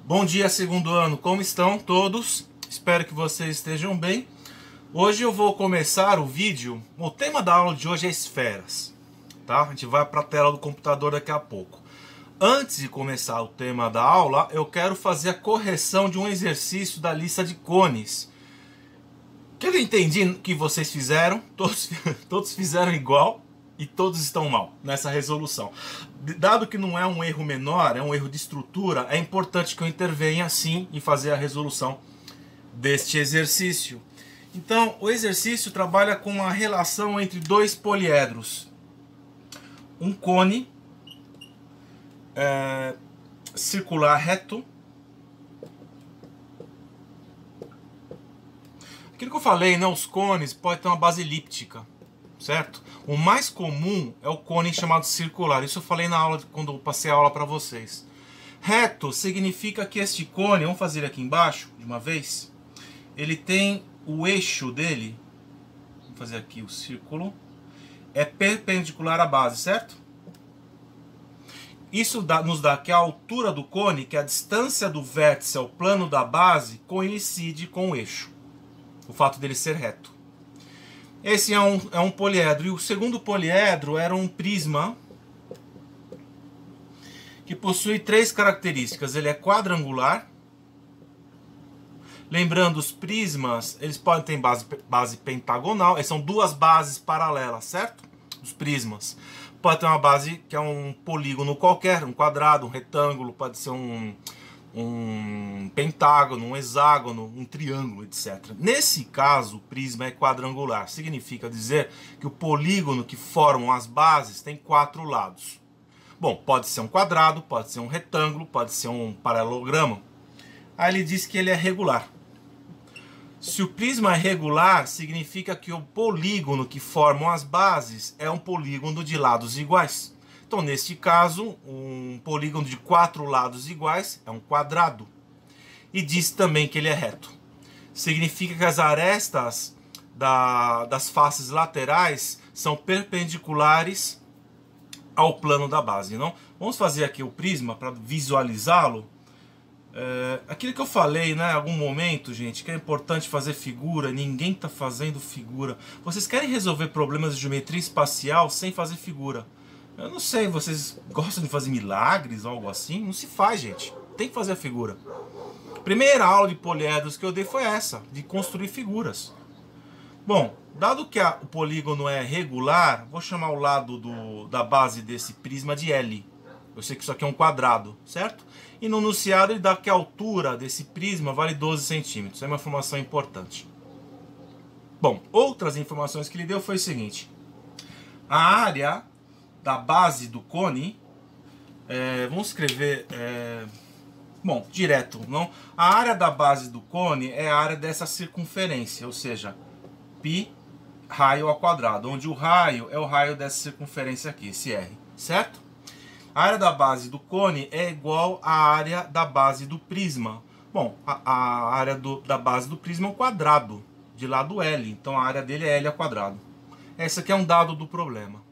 Bom dia, segundo ano, como estão todos? Espero que vocês estejam bem. Hoje eu vou começar o vídeo. O tema da aula de hoje é esferas, tá? A gente vai para a tela do computador daqui a pouco. Antes de começar o tema da aula, eu quero fazer a correção de um exercício da lista de cones. Que eu entendi que vocês fizeram, todos fizeram igual e todos estão mal nessa resolução. Dado que não é um erro menor, é um erro de estrutura, é importante que eu intervenha assim e fazer a resolução deste exercício. Então, o exercício trabalha com a relação entre dois poliedros. Um cone circular reto. Aquilo que eu falei, né, os cones podem ter uma base elíptica, certo? O mais comum é o cone chamado circular. Isso eu falei na aula, quando eu passei a aula para vocês. Reto significa que este cone, vamos fazer aqui embaixo de uma vez, ele tem o eixo dele, vamos fazer aqui o círculo, é perpendicular à base, certo? Isso nos dá que a altura do cone, que é a distância do vértice ao plano da base, coincide com o eixo. O fato dele ser reto. Esse é um poliedro. E o segundo poliedro era um prisma que possui três características. Ele é quadrangular. Lembrando, os prismas, eles podem ter base pentagonal. Eles são duas bases paralelas, certo? Os prismas. Pode ter uma base que é um polígono qualquer, um quadrado, um retângulo, pode ser um pentágono, um hexágono, um triângulo, etc. Nesse caso, o prisma é quadrangular. Significa dizer que o polígono que formam as bases tem quatro lados. Bom, pode ser um quadrado, pode ser um retângulo, pode ser um paralelogramo. Aí ele diz que ele é regular. Se o prisma é regular, significa que o polígono que formam as bases é um polígono de lados iguais. Então, neste caso, um polígono de quatro lados iguais é um quadrado. E diz também que ele é reto. Significa que as arestas das faces laterais são perpendiculares ao plano da base. Não? Vamos fazer aqui o prisma para visualizá-lo. Aquilo que eu falei, né, em algum momento, gente, que é importante fazer figura. Ninguém está fazendo figura. Vocês querem resolver problemas de geometria espacial sem fazer figura? Eu não sei, vocês gostam de fazer milagres ou algo assim? Não se faz, gente. Tem que fazer a figura. A primeira aula de poliedros que eu dei foi essa, de construir figuras. Bom, dado que o polígono é regular, vou chamar o lado da base desse prisma de L. Eu sei que isso aqui é um quadrado, certo? E no enunciado ele dá que a altura desse prisma vale 12 centímetros. É uma informação importante. Bom, outras informações que ele deu foi o seguinte. A área da base do cone, vamos escrever, bom, direto, não? A área da base do cone é a área dessa circunferência, ou seja, π raio ao quadrado, onde o raio é o raio dessa circunferência aqui, esse R, certo? A área da base do cone é igual à área da base do prisma. Bom, a área da base do prisma é um quadrado, de lado L, então a área dele é L ao quadrado. Esse aqui é um dado do problema.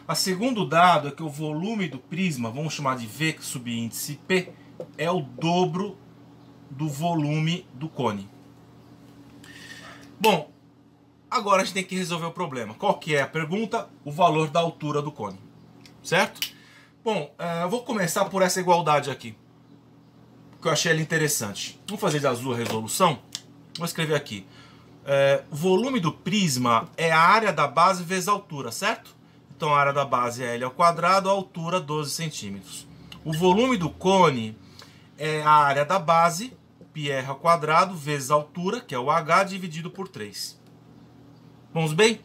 O segundo dado é que o volume do prisma, vamos chamar de V subíndice P, é o dobro do volume do cone. Bom, agora a gente tem que resolver o problema. Qual que é a pergunta? O valor da altura do cone, certo? Bom, eu vou começar por essa igualdade aqui, porque eu achei ela interessante. Vamos fazer de azul a resolução? Vou escrever aqui. O volume do prisma é a área da base vezes a altura, certo? Então a área da base é L ao quadrado, a altura 12 centímetros. O volume do cone é a área da base, πr ao quadrado, vezes a altura, que é o h, dividido por 3. Vamos bem?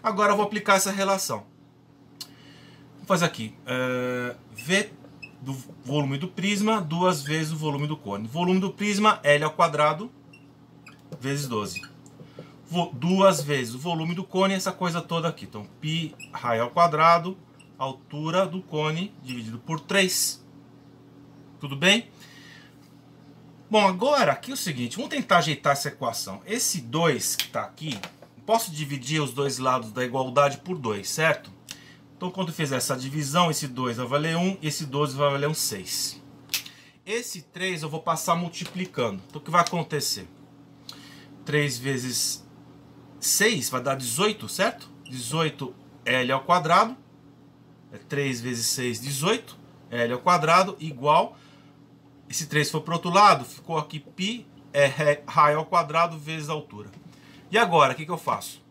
Agora eu vou aplicar essa relação. Vou fazer aqui. V do volume do prisma, 2 vezes o volume do cone. Volume do prisma, L ao quadrado, vezes 12. 2 vezes o volume do cone, essa coisa toda aqui. Então, π raio ao quadrado, altura do cone, dividido por 3. Tudo bem? Bom, agora aqui é o seguinte, vamos tentar ajeitar essa equação. Esse 2 que está aqui, posso dividir os dois lados da igualdade por 2, certo? Então, quando eu fizer essa divisão, esse 2 vai valer 1 e esse 12 vai valer um 6. Esse 3 eu vou passar multiplicando. Então o que vai acontecer? 3 vezes 6 vai dar 18, certo? 18L ao quadrado. 3 vezes 6, 18. L ao quadrado igual. Esse 3 foi para o outro lado, ficou aqui π raio ao quadrado vezes a altura. E agora, o que eu faço?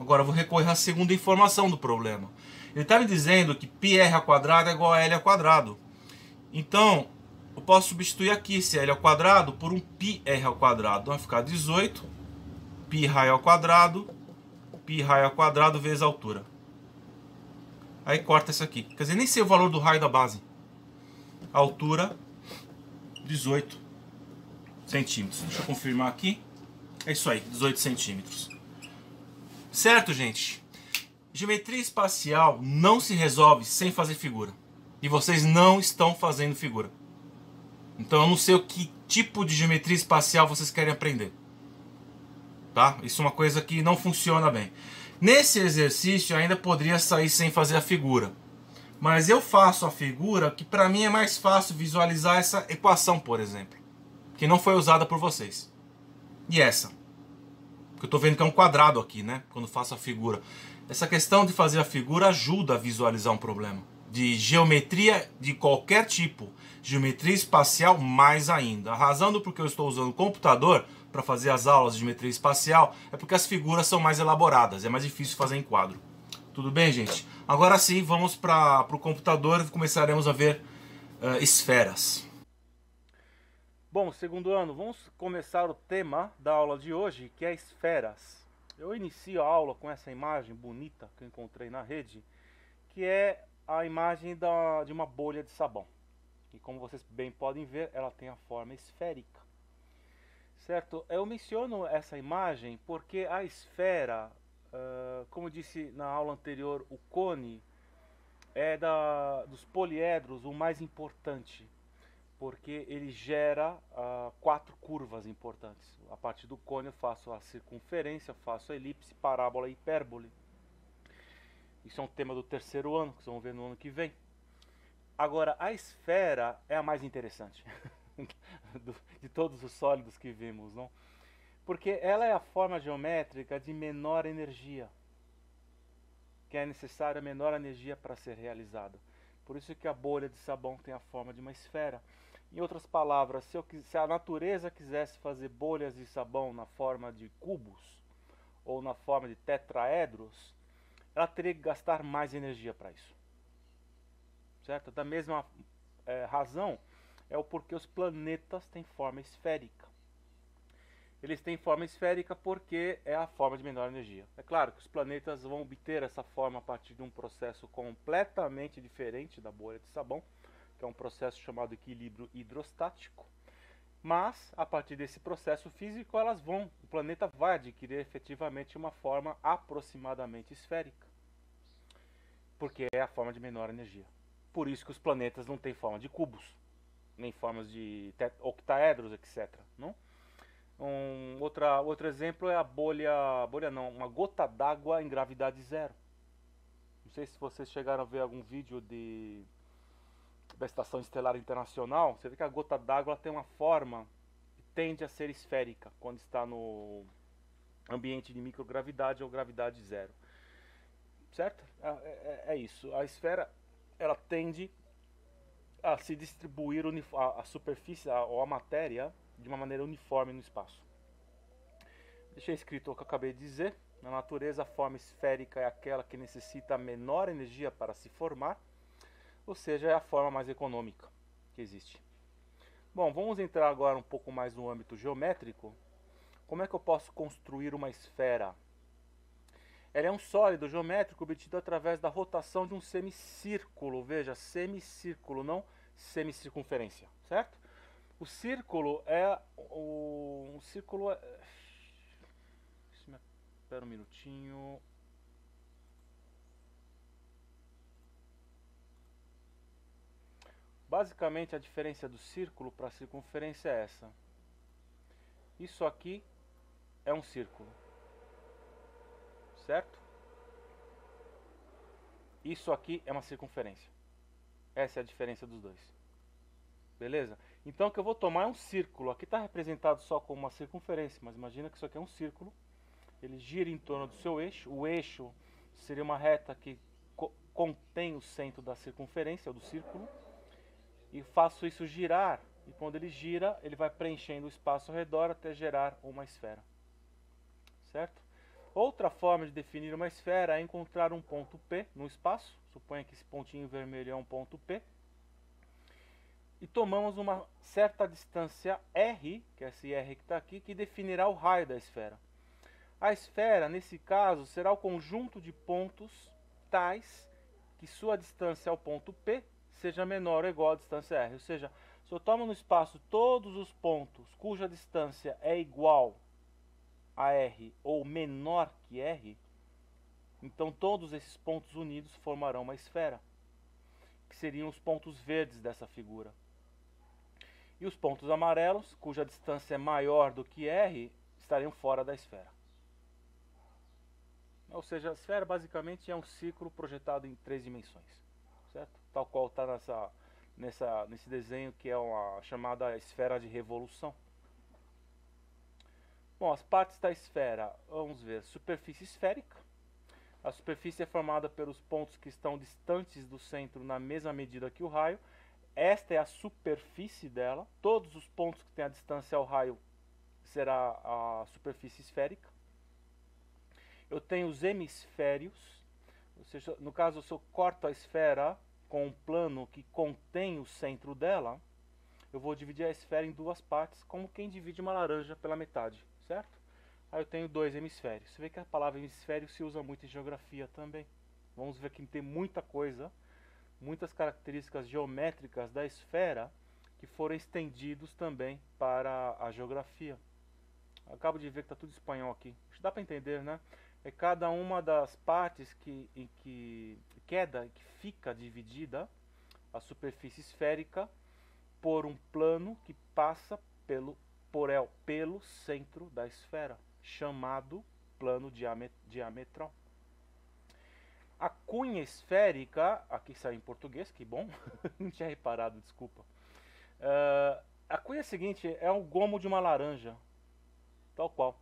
Agora eu vou recorrer à segunda informação do problema. Ele está me dizendo que πr ao quadrado é igual a L ao quadrado. Então, eu posso substituir aqui esse L ao quadrado por um πr ao quadrado. Então vai ficar 18, π raio ao quadrado vezes a altura. Aí corta isso aqui. Quer dizer, nem sei o valor do raio da base. A altura, 18 centímetros. Deixa eu confirmar aqui. É isso aí, 18 centímetros. Certo, gente? Geometria espacial não se resolve sem fazer figura. E vocês não estão fazendo figura. Então eu não sei o que tipo de geometria espacial vocês querem aprender. Tá? Isso é uma coisa que não funciona bem. Nesse exercício ainda poderia sair sem fazer a figura. Mas eu faço a figura que para mim é mais fácil visualizar essa equação, por exemplo. Que não foi usada por vocês. E essa? Porque eu estou vendo que é um quadrado aqui, né? Quando faço a figura. Essa questão de fazer a figura ajuda a visualizar um problema. De geometria de qualquer tipo. Geometria espacial mais ainda. A razão do porquê eu estou usando o computador para fazer as aulas de geometria espacial é porque as figuras são mais elaboradas. É mais difícil fazer em quadro. Tudo bem, gente? Agora sim, vamos para o computador e começaremos a ver esferas. Bom, segundo ano, vamos começar o tema da aula de hoje, que é esferas. Eu inicio a aula com essa imagem bonita que eu encontrei na rede, que é a imagem de uma bolha de sabão. E como vocês bem podem ver, ela tem a forma esférica. Certo? Eu menciono essa imagem porque a esfera, como disse na aula anterior, o cone é dos poliedros o mais importante, porque ele gera 4 curvas importantes. A partir do cone eu faço a circunferência, faço a elipse, parábola e hipérbole. Isso é um tema do terceiro ano, que vocês vão ver no ano que vem. Agora, a esfera é a mais interessante de todos os sólidos que vimos, não? Porque ela é a forma geométrica de menor energia, que é necessária menor energia para ser realizada. Por isso que a bolha de sabão tem a forma de uma esfera. Em outras palavras, se a natureza quisesse fazer bolhas de sabão na forma de cubos ou na forma de tetraedros, ela teria que gastar mais energia para isso. Certo? Da mesma razão é o porquê os planetas têm forma esférica. Eles têm forma esférica porque é a forma de menor energia. É claro que os planetas vão obter essa forma a partir de um processo completamente diferente da bolha de sabão, que é um processo chamado equilíbrio hidrostático. Mas, a partir desse processo físico, o planeta vai adquirir efetivamente uma forma aproximadamente esférica, porque é a forma de menor energia. Por isso que os planetas não têm forma de cubos, nem formas de octaedros, etc. Não? Outro exemplo é uma gota d'água em gravidade zero. Não sei se vocês chegaram a ver algum vídeo da Estação Estelar Internacional. Você vê que a gota d'água tem uma forma que tende a ser esférica quando está no ambiente de microgravidade ou gravidade zero. Certo? É isso. A esfera ela tende a se distribuir a superfície ou a matéria de uma maneira uniforme no espaço. Deixei escrito o que eu acabei de dizer. Na natureza, a forma esférica é aquela que necessita menor energia para se formar, ou seja, é a forma mais econômica que existe. Bom, vamos entrar agora um pouco mais no âmbito geométrico. Como é que eu posso construir uma esfera? Ela é um sólido geométrico obtido através da rotação de um semicírculo. Veja, semicírculo, não semicircunferência, certo? O círculo é espera um minutinho. Basicamente a diferença do círculo para a circunferência é essa. Isso aqui é um círculo, certo? Isso aqui é uma circunferência. Essa é a diferença dos dois. beleza? Então o que eu vou tomar é um círculo. Aqui está representado só como uma circunferência, mas imagina que isso aqui é um círculo. Ele gira em torno do seu eixo. O eixo seria uma reta que contém o centro da circunferência, ou do círculo. E faço isso girar. E quando ele gira, ele vai preenchendo o espaço ao redor até gerar uma esfera. Certo? Outra forma de definir uma esfera é encontrar um ponto P no espaço. Suponha que esse pontinho vermelho é um ponto P. E tomamos uma certa distância R, que é esse R que está aqui, que definirá o raio da esfera. A esfera, nesse caso, será o conjunto de pontos tais que sua distância ao ponto P seja menor ou igual à distância R. Ou seja, se eu tomo no espaço todos os pontos cuja distância é igual a R ou menor que R, então todos esses pontos unidos formarão uma esfera, que seriam os pontos verdes dessa figura. E os pontos amarelos, cuja distância é maior do que R, estariam fora da esfera. Ou seja, a esfera basicamente é um círculo projetado em 3 dimensões, certo? Tal qual está nesse desenho que é uma chamada esfera de revolução. Bom, as partes da esfera, vamos ver, superfície esférica. A superfície é formada pelos pontos que estão distantes do centro na mesma medida que o raio. Esta é a superfície dela. Todos os pontos que têm a distância ao raio será a superfície esférica. Eu tenho os hemisférios, ou seja, no caso, se eu corto a esfera com um plano que contém o centro dela, eu vou dividir a esfera em duas partes, como quem divide uma laranja pela metade, certo? Aí eu tenho 2 hemisférios. Você vê que a palavra hemisfério se usa muito em geografia também. Vamos ver que tem muita coisa, muitas características geométricas da esfera que foram estendidos também para a geografia. Acabo de ver que está tudo espanhol aqui. Acho que dá para entender, né? É cada uma das partes em que fica dividida a superfície esférica por um plano que passa pelo centro da esfera, chamado plano diametral. A cunha esférica, aqui saiu em português, que bom, não tinha reparado, desculpa. A cunha seguinte é o gomo de uma laranja, tal qual.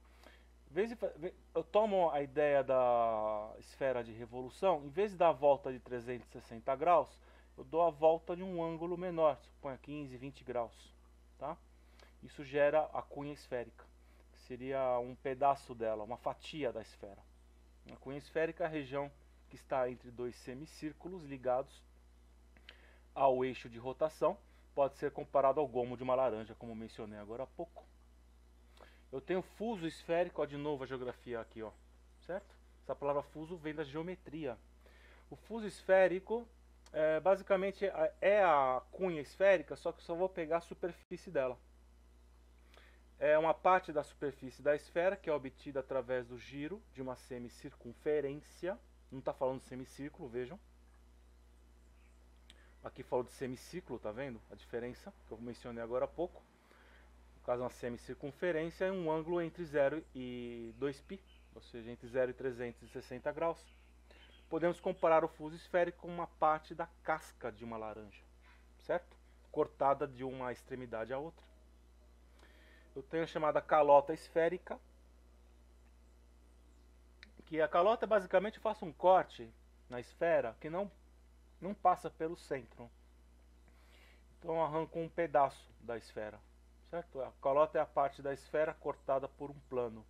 Eu tomo a ideia da esfera de revolução, em vez de dar a volta de 360 graus, eu dou a volta de um ângulo menor, suponha 15, 20 graus. Tá? Isso gera a cunha esférica, que seria um pedaço dela, uma fatia da esfera. A cunha esférica é a região que está entre 2 semicírculos ligados ao eixo de rotação. Pode ser comparado ao gomo de uma laranja, como mencionei agora há pouco. Eu tenho fuso esférico, ó, de novo a geografia aqui, ó, certo? Essa palavra fuso vem da geometria. O fuso esférico basicamente é a cunha esférica, só que eu só vou pegar a superfície dela. É uma parte da superfície da esfera que é obtida através do giro de uma semicircunferência. Não está falando de semicírculo, vejam. Aqui falou de semiciclo, tá vendo a diferença que eu mencionei agora há pouco. No caso, uma semicircunferência é um ângulo entre 0 e 2π, ou seja, entre 0 e 360 graus. Podemos comparar o fuso esférico com uma parte da casca de uma laranja, certo? Cortada de uma extremidade à outra. Eu tenho a chamada calota esférica, que a calota basicamente eu faço um corte na esfera que não passa pelo centro. Então eu arranco um pedaço da esfera. Certo? A calota é a parte da esfera cortada por um plano,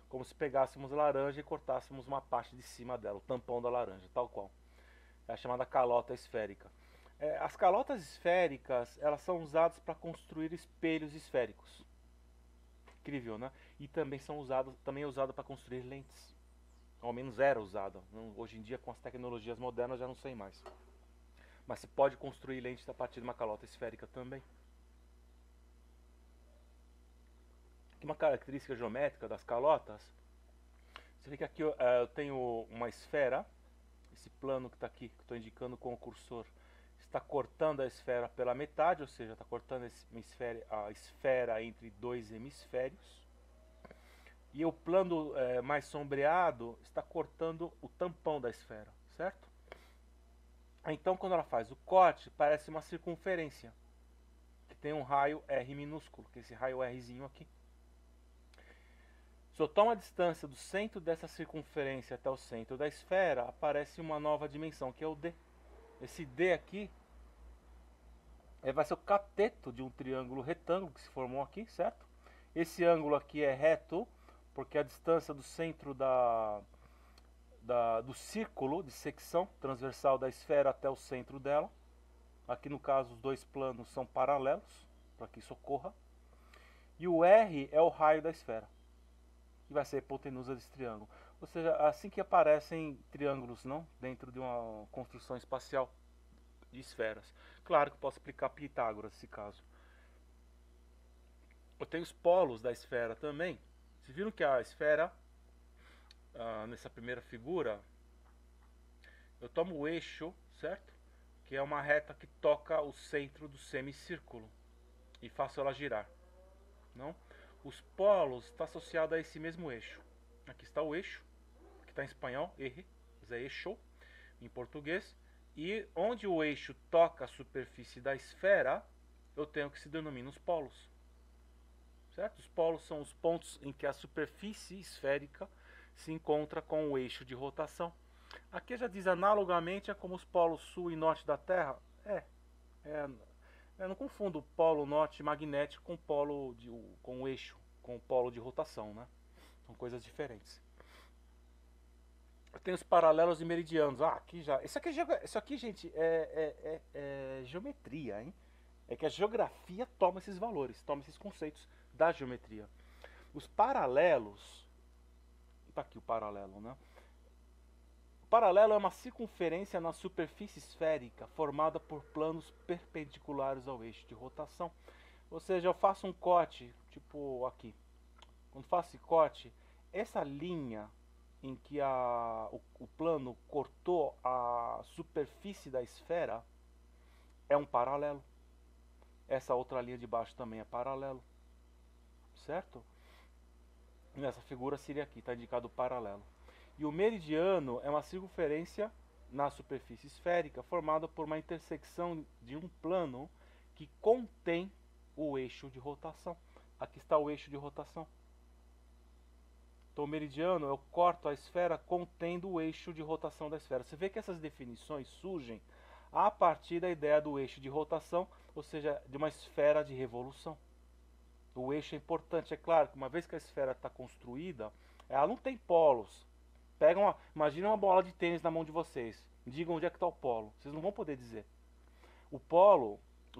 como se pegássemos a laranja e cortássemos uma parte de cima dela, o tampão da laranja, tal qual. É a chamada calota esférica. As calotas esféricas, elas são usadas para construir espelhos esféricos. Incrível, né? E também é usada para construir lentes. Ao menos era usada. Hoje em dia, com as tecnologias modernas, já não sei mais. Mas se pode construir lentes a partir de uma calota esférica também. Uma característica geométrica das calotas, você vê que aqui eu tenho uma esfera, esse plano que está aqui, que estou indicando com o cursor, está cortando a esfera pela metade, ou seja, está cortando a esfera entre 2 hemisférios. E o plano mais sombreado está cortando o tampão da esfera, certo? Então, quando ela faz o corte, parece uma circunferência, que tem um raio R minúsculo, que é esse raio Rzinho aqui. Se eu tomo a distância do centro dessa circunferência até o centro da esfera, aparece uma nova dimensão, que é o D. Esse D aqui vai ser o cateto de um triângulo retângulo que se formou aqui, certo? Esse ângulo aqui é reto, porque a distância do centro do círculo de secção transversal da esfera até o centro dela. Aqui no caso os dois planos são paralelos, para que isso ocorra. E o R é o raio da esfera, que vai ser a hipotenusa desse triângulo. Ou seja, assim que aparecem triângulos, não, dentro de uma construção espacial de esferas. Claro que eu posso aplicar Pitágoras nesse caso. Eu tenho os polos da esfera também. Vocês viram que a esfera, nessa primeira figura, eu tomo o eixo, certo? Que é uma reta que toca o centro do semicírculo e faço ela girar. Não? Os polos estão associados a esse mesmo eixo. Aqui está o eixo, que está em espanhol, eje, mas é eixo em português. E onde o eixo toca a superfície da esfera, eu tenho o que se denomina os polos. Certo? Os polos são os pontos em que a superfície esférica se encontra com o eixo de rotação. Aqui já diz analogamente é como os polos sul e norte da Terra. Eu não confundo o polo norte magnético com com o eixo, com o polo de rotação, né? São coisas diferentes. Tem os paralelos e meridianos. Aqui já. Isso aqui, gente, é geometria, hein? É que a geografia toma esses valores, toma esses conceitos da geometria. Os paralelos. Tá aqui o paralelo, né? O paralelo é uma circunferência na superfície esférica formada por planos perpendiculares ao eixo de rotação. Ou seja, eu faço um corte, tipo aqui. Quando faço esse corte, essa linha em que o plano cortou a superfície da esfera é um paralelo. Essa outra linha de baixo também é paralelo. Certo? Nessa figura seria aqui, está indicado o paralelo. E o meridiano é uma circunferência na superfície esférica formada por uma intersecção de um plano que contém o eixo de rotação. Aqui está o eixo de rotação. Então, o meridiano, eu corto a esfera contendo o eixo de rotação da esfera. Você vê que essas definições surgem a partir da ideia do eixo de rotação, ou seja, de uma esfera de revolução. O eixo é importante. É claro que uma vez que a esfera está construída, ela não tem polos. Imagina uma bola de tênis na mão de vocês. Digam onde é que está o polo. Vocês não vão poder dizer. Os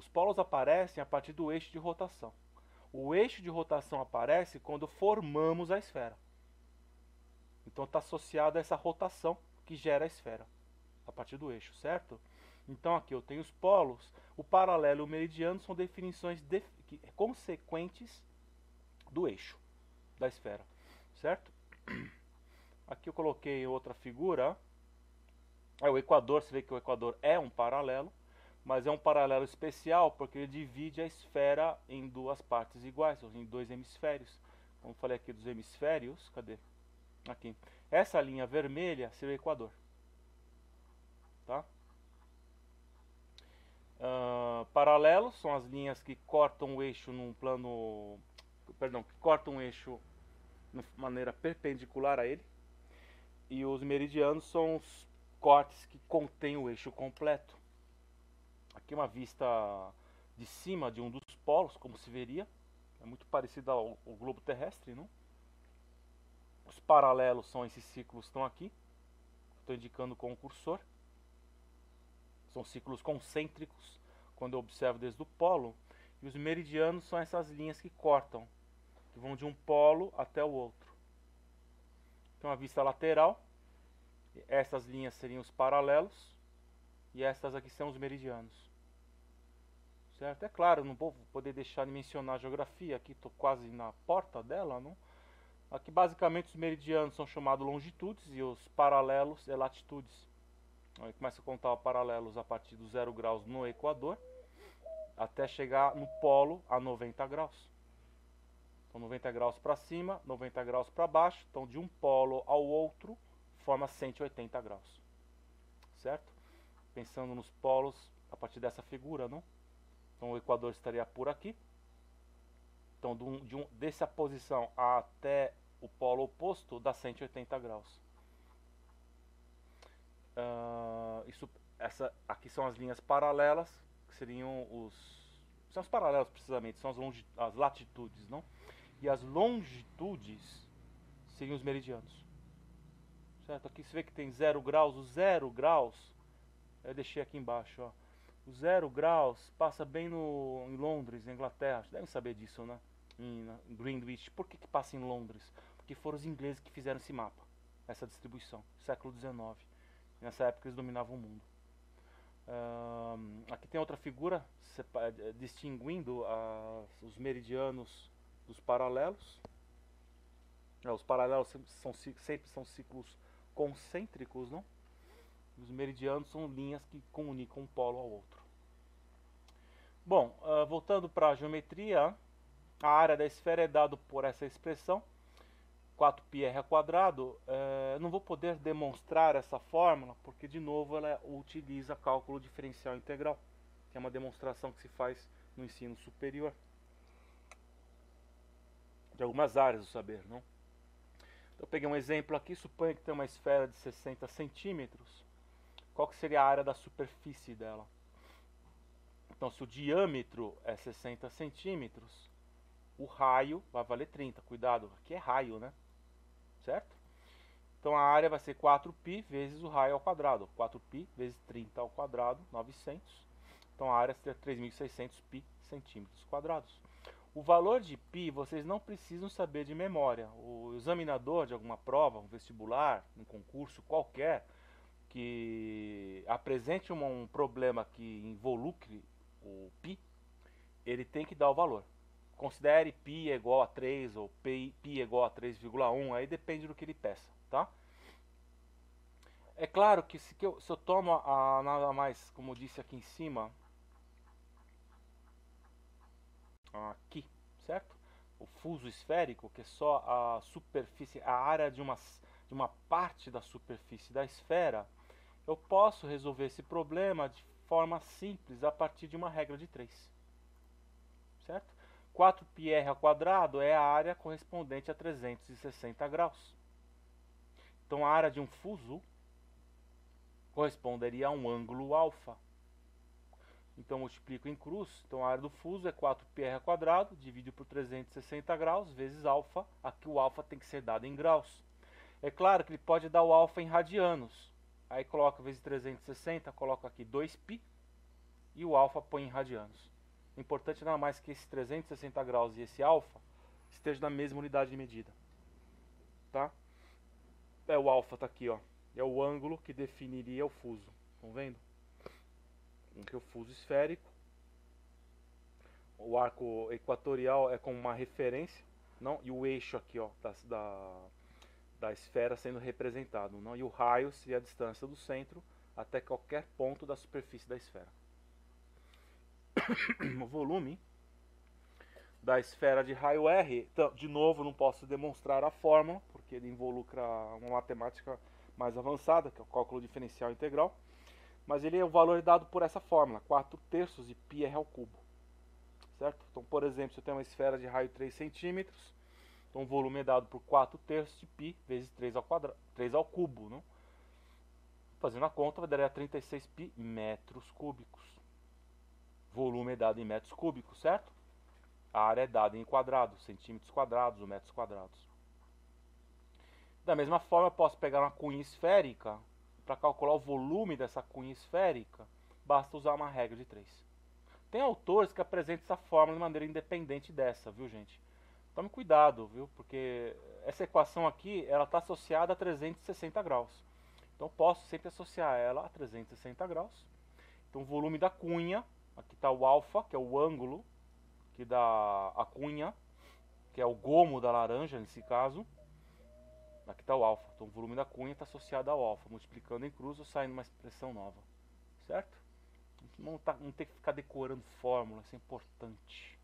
polos aparecem a partir do eixo de rotação. O eixo de rotação aparece quando formamos a esfera. Então está associado a essa rotação que gera a esfera, a partir do eixo, certo? Então aqui eu tenho os polos, o paralelo e o meridiano são definições consequentes do eixo da esfera, certo? Aqui eu coloquei outra figura, o equador, você vê que o equador é um paralelo, mas é um paralelo especial porque ele divide a esfera em duas partes iguais, ou em dois hemisférios. Como eu falei aqui dos hemisférios, cadê? Aqui. Essa linha vermelha seria o equador. Tá? Paralelos são as linhas que cortam o eixo num plano. Perdão, que cortam o eixo de maneira perpendicular a ele. E os meridianos são os cortes que contêm o eixo completo. Aqui uma vista de cima de um dos polos, como se veria. É muito parecido ao globo terrestre, não? Os paralelos são esses círculos que estão aqui. Estou indicando com o cursor. São círculos concêntricos, quando eu observo desde o polo. E os meridianos são essas linhas que cortam, que vão de um polo até o outro. Tem uma vista lateral. Essas linhas seriam os paralelos. E estas aqui são os meridianos. Certo? É claro, não vou poder deixar de mencionar a geografia. Aqui estou quase na porta dela, não? Aqui basicamente os meridianos são chamados longitudes e os paralelos é latitudes. Aí começa a contar os paralelos a partir do 0 graus no equador até chegar no polo a 90 graus. Então 90 graus para cima, 90 graus para baixo. Então de um polo ao outro forma 180 graus. Certo? Pensando nos polos a partir dessa figura, não? Então o Equador estaria por aqui. Então dessa posição até o polo oposto dá 180 graus. Aqui são as linhas paralelas, que seriam são os paralelos precisamente, são as latitudes, não? E as longitudes seriam os meridianos. Certo? Aqui você vê que tem 0 graus, o 0 graus, eu deixei aqui embaixo, ó. O 0 graus passa bem em Londres, na Inglaterra, vocês devem saber disso, né? Em Greenwich. Por que passa em Londres? Porque foram os ingleses que fizeram esse mapa, essa distribuição, século XIX. Nessa época eles dominavam o mundo. Aqui tem outra figura distinguindo os meridianos dos paralelos. Os paralelos sempre são ciclos concêntricos, não? Os meridianos são linhas que comunicam um polo ao outro. Bom, voltando para a geometria, a área da esfera é dada por essa expressão, 4πr². Não vou poder demonstrar essa fórmula, porque de novo ela utiliza cálculo diferencial integral, que é uma demonstração que se faz no ensino superior, de algumas áreas do saber, não? Eu peguei um exemplo aqui, suponha que tem uma esfera de 60 centímetros. Qual que seria a área da superfície dela? Então, se o diâmetro é 60 centímetros, o raio vai valer 30. Cuidado, aqui é raio, né? Certo? Então, a área vai ser 4π vezes o raio ao quadrado. 4π vezes 30 ao quadrado, 900. Então, a área seria 3.600 π centímetros quadrados. O valor de π vocês não precisam saber de memória. O examinador de alguma prova, um vestibular, um concurso qualquer, que apresente um problema que involucre o π, ele tem que dar o valor. Considere π igual a 3 ou π igual a 3,1, aí depende do que ele peça, tá? É claro que se eu tomo nada mais, como eu disse aqui em cima, aqui, certo? O fuso esférico, que é só a superfície, a área de uma parte da superfície da esfera, eu posso resolver esse problema de forma simples a partir de uma regra de 3. Certo? 4πr² é a área correspondente a 360 graus. Então a área de um fuso corresponderia a um ângulo alfa. Então multiplico em cruz, então a área do fuso é 4πr², dividido por 360 graus, vezes alfa. Aqui o alfa tem que ser dado em graus. É claro que ele pode dar o alfa em radianos. Aí coloca vezes 360, coloca aqui 2π, e o alfa põe em radianos. O importante não é mais que esses 360 graus e esse alfa estejam na mesma unidade de medida. Tá? O alfa está aqui, ó. É o ângulo que definiria o fuso. Estão vendo? Aqui o fuso esférico. O arco equatorial é como uma referência, não? E o eixo aqui, ó, da esfera sendo representado, não? E o raio seria a distância do centro até qualquer ponto da superfície da esfera. O volume da esfera de raio R, então, de novo, não posso demonstrar a fórmula, porque ele involucra uma matemática mais avançada, que é o cálculo diferencial integral. Mas ele é o valor dado por essa fórmula, 4/3 de πr². Certo? Então, por exemplo, se eu tenho uma esfera de raio 3 centímetros, então o volume é dado por 4/3 de π vezes 3 ao cubo. Não? Fazendo a conta, vai dar 36π metros cúbicos. Volume é dado em metros cúbicos, certo? A área é dada em quadrados, centímetros quadrados ou metros quadrados. Da mesma forma, eu posso pegar uma cunha esférica. Para calcular o volume dessa cunha esférica, basta usar uma regra de 3. Tem autores que apresentam essa fórmula de maneira independente dessa, viu, gente? Tome cuidado, viu? Porque essa equação aqui, ela está associada a 360 graus. Então, posso sempre associar ela a 360 graus. Então, o volume da cunha, aqui está o alfa, que é o ângulo que dá a cunha, que é o gomo da laranja, nesse caso. Aqui está o alfa, então o volume da cunha está associado ao alfa. Multiplicando em cruz, eu saio numa expressão nova. Certo? Não tem que ficar decorando fórmula, isso é importante.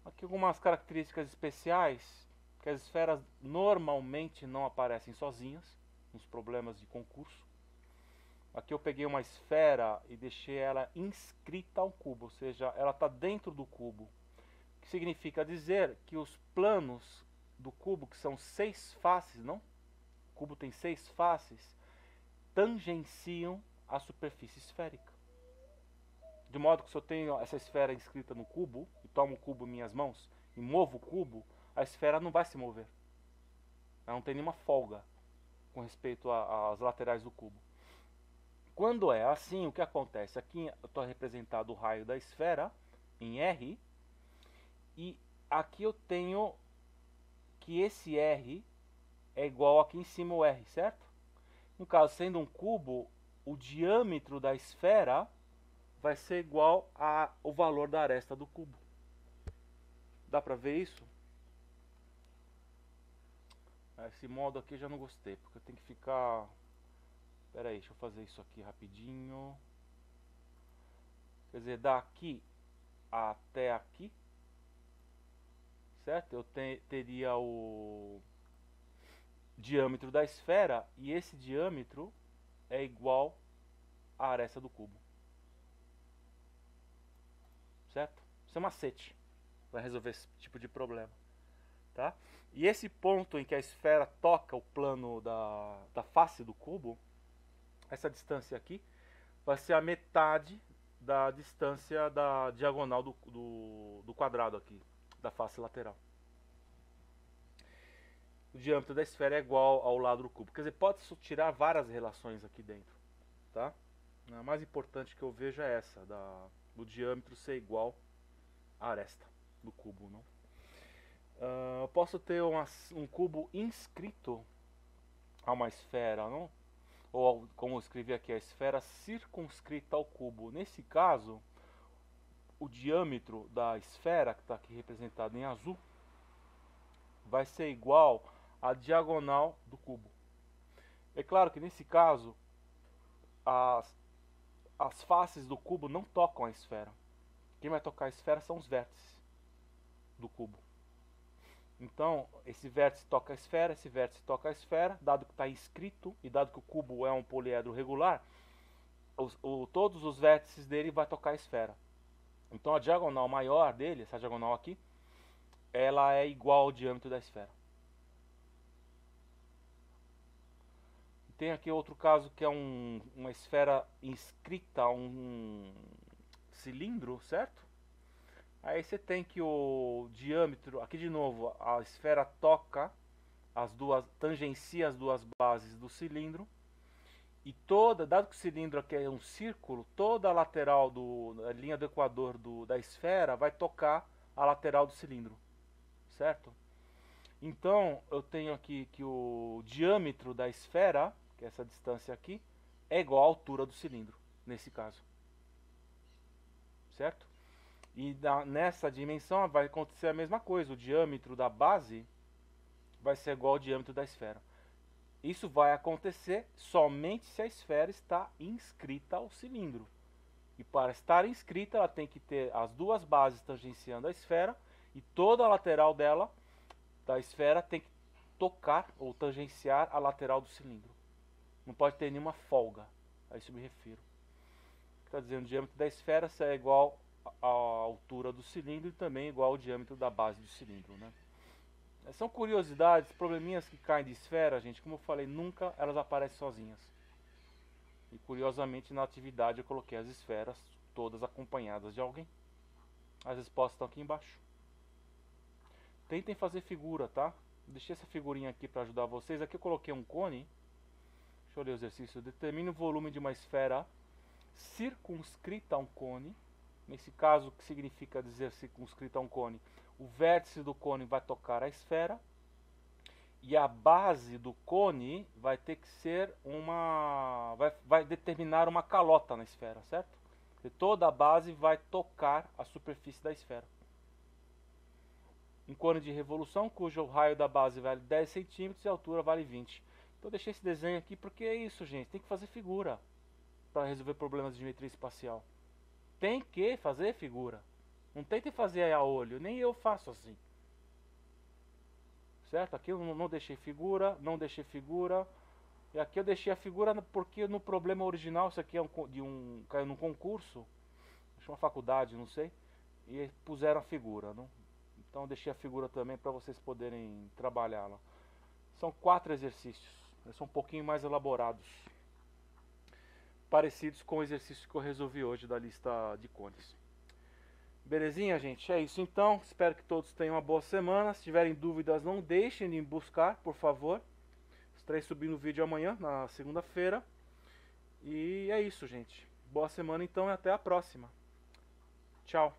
Aqui algumas características especiais, que as esferas normalmente não aparecem sozinhas, nos problemas de concurso. aqui eu peguei uma esfera e deixei ela inscrita ao cubo, ou seja, ela está dentro do cubo. O que significa dizer que os planos do cubo, que são 6 faces, não? O cubo tem 6 faces, tangenciam a superfície esférica. De modo que se eu tenho essa esfera inscrita no cubo, e tomo o cubo em minhas mãos, e movo o cubo, a esfera não vai se mover. Ela não tem nenhuma folga com respeito às laterais do cubo. Quando é assim, o que acontece? Aqui eu estou representado o raio da esfera em R, e aqui eu tenho que esse R é igual aqui em cima o R, certo? No caso, sendo um cubo, o diâmetro da esfera vai ser igual ao valor da aresta do cubo. Dá pra ver isso? Esse modo aqui eu já não gostei, porque tem que ficar... Pera aí, deixa eu fazer isso aqui rapidinho. Quer dizer, daqui até aqui, certo? Eu teria o diâmetro da esfera, e esse diâmetro é igual à aresta do cubo. Certo? Isso é um macete para resolver esse tipo de problema. Tá? E esse ponto em que a esfera toca o plano da face do cubo, essa distância aqui, vai ser a metade da distância da diagonal do quadrado aqui, da face lateral. O diâmetro da esfera é igual ao lado do cubo. Quer dizer, pode-se tirar várias relações aqui dentro. Tá? A mais importante que eu vejo é essa, do diâmetro ser igual à aresta do cubo. Não? Eu posso ter um cubo inscrito a uma esfera, não? Ou como eu escrevi aqui, a esfera circunscrita ao cubo. Nesse caso, o diâmetro da esfera, que está aqui representado em azul, vai ser igual à diagonal do cubo. É claro que nesse caso, as faces do cubo não tocam a esfera. Quem vai tocar a esfera são os vértices do cubo. Então, esse vértice toca a esfera, esse vértice toca a esfera, dado que está inscrito e dado que o cubo é um poliedro regular, todos os vértices dele vai tocar a esfera. Então a diagonal maior dele, essa diagonal aqui, ela é igual ao diâmetro da esfera. Tem aqui outro caso que é uma esfera inscrita a um cilindro, certo? Aí você tem que o diâmetro, aqui de novo, a esfera toca tangencia as duas bases do cilindro, e dado que o cilindro aqui é um círculo, toda a lateral a linha do equador da esfera vai tocar a lateral do cilindro, certo? Então eu tenho aqui que o diâmetro da esfera, que é essa distância aqui, é igual à altura do cilindro, nesse caso, certo? E nessa dimensão vai acontecer a mesma coisa, o diâmetro da base vai ser igual ao diâmetro da esfera. Isso vai acontecer somente se a esfera está inscrita ao cilindro. E para estar inscrita, ela tem que ter as duas bases tangenciando a esfera, e toda a lateral da esfera, tem que tocar ou tangenciar a lateral do cilindro. Não pode ter nenhuma folga, a isso me refiro. Está dizendo, o diâmetro da esfera é igual a altura do cilindro e também igual ao diâmetro da base do cilindro, né? São curiosidades, probleminhas que caem de esfera, gente, como eu falei, nunca elas aparecem sozinhas. E curiosamente na atividade eu coloquei as esferas todas acompanhadas de alguém. As respostas estão aqui embaixo. Tentem fazer figura, tá? Deixei essa figurinha aqui para ajudar vocês. Aqui eu coloquei um cone. Deixa eu ler o exercício. Determine o volume de uma esfera circunscrita a um cone. Nesse caso, o que significa dizer circunscrita a um cone? O vértice do cone vai tocar a esfera e a base do cone vai ter que ser vai determinar uma calota na esfera, certo? Porque toda a base vai tocar a superfície da esfera. Um cone de revolução cujo raio da base vale 10 centímetros e a altura vale 20. Então eu deixei esse desenho aqui porque é isso, gente. Tem que fazer figura para resolver problemas de geometria espacial. Tem que fazer figura. Não tente fazer a olho, nem eu faço assim. Certo? Aqui eu não deixei figura, não deixei figura. E aqui eu deixei a figura porque no problema original, isso aqui é caiu num concurso, acho que uma faculdade, não sei, e puseram a figura, não? Então eu deixei a figura também para vocês poderem trabalhá-la. São 4 exercícios, eles são um pouquinho mais elaborados, parecidos com o exercício que eu resolvi hoje da lista de cones. Belezinha, gente? É isso então. Espero que todos tenham uma boa semana. Se tiverem dúvidas, não deixem de buscar, por favor. Estarei subindo o vídeo amanhã, na segunda-feira. E é isso, gente. Boa semana então e até a próxima. Tchau.